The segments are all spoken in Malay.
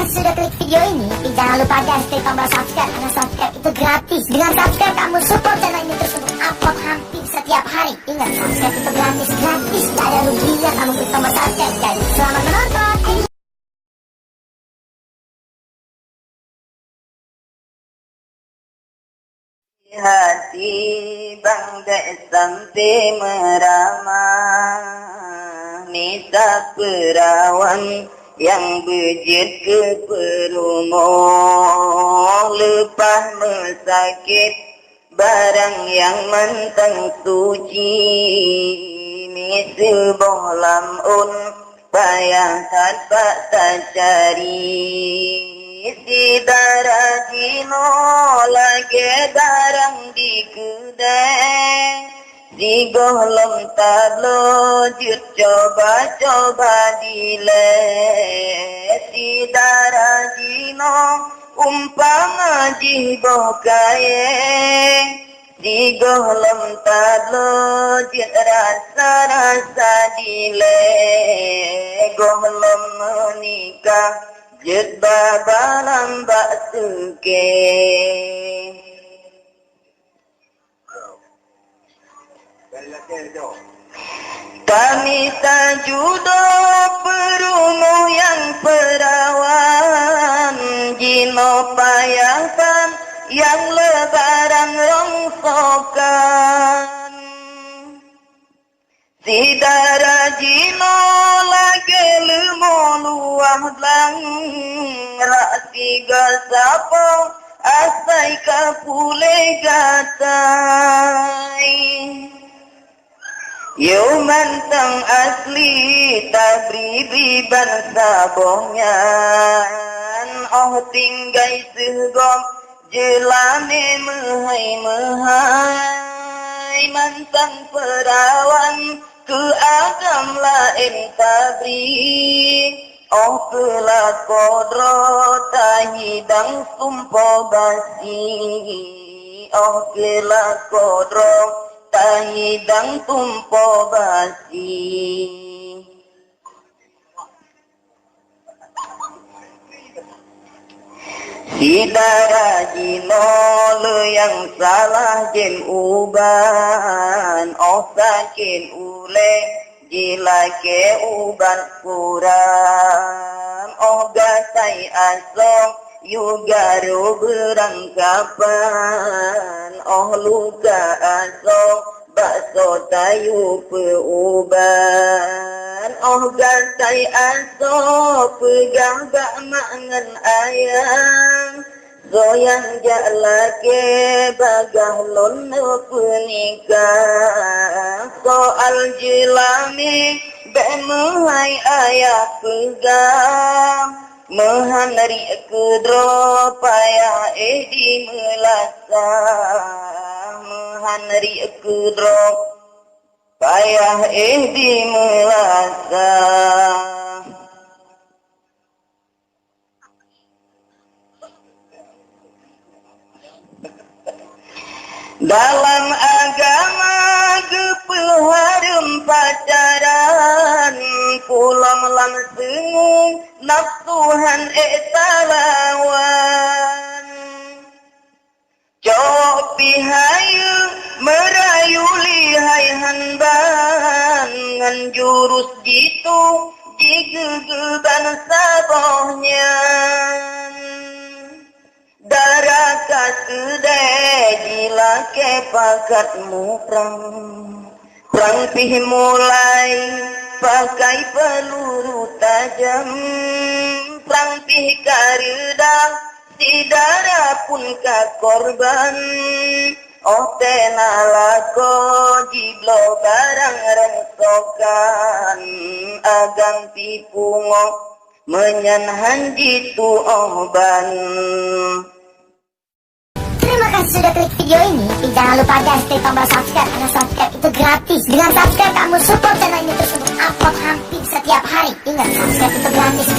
sudah klik video ini, jangan lupa guys klik tombol subscribe karena subscribe itu gratis. Dengan subscribe kamu support channel ini terus untuk upload hampir setiap hari. Ingat, subscribe itu gratis, gak ada ruginya kamu klik tombol subscribe guys. Selamat menonton. Hati bangga sampai meramah, nisa perawan yang bejit ke perumah, lepas mesakit barang yang mentang suci, misal bohlam un payah tanpa tak cari. Si darah jino lagi barang di kedai, si gohlom tablo jut coba-coba dile. Si darah jino umpama jiboh kaya, si gohlom tablo jut rasa-rasa dile. Gohlom menikah jet babalam bak suke. Kami tajudo perumu yang perawan, jino payahkan yang lebaran rongsokan. Si darah jino lagi lemo luah lang, raksi gasapo asai kapule gatai. Yo mantang asli tabribi bangsa bonyan, oh tinggai segom jelane mehai mantang perawan ke agam lain tabri, oh kelak kodro tahidang sumpo basi, oh kelak kodro tahidang tumpo basi. Si darah jinol yang salah jen uban, oh sakin ule jilake uban kurang, oh gasai asong yugaru berangkapan, oh luka asong bakso tayu peuban, oh gasai asong pegang bak mangan ayam, goyang jalake bagah lono penikah, soal jelami bemuhai ayah pegang, mehanari kedro payah di melasa, mehanari kedro payah di melasa. Dalam agama gepeharum pacaran, pulang langsung nafsuhan etalawan. Cok pihayu merayu lihai hanban, ngan jurus jitu jigegeban sabohnya. Darah kasudai jila kepakatmu perang pih mulai pakai peluru tajam, perang pih karidang si darah pun ka korban, oh tenalako jiblo barang rengsokan, agam tipungok menyanhan jitu ohban. Terima kasih sudah klik video ini. Jangan lupa guys klik tombol subscribe karena subscribe itu gratis. Dengan subscribe kamu support channel ini terus untuk upload hampir setiap hari. Ingat, subscribe itu gratis,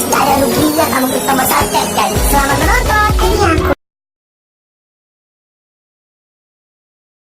gak ada ruginya kamu klik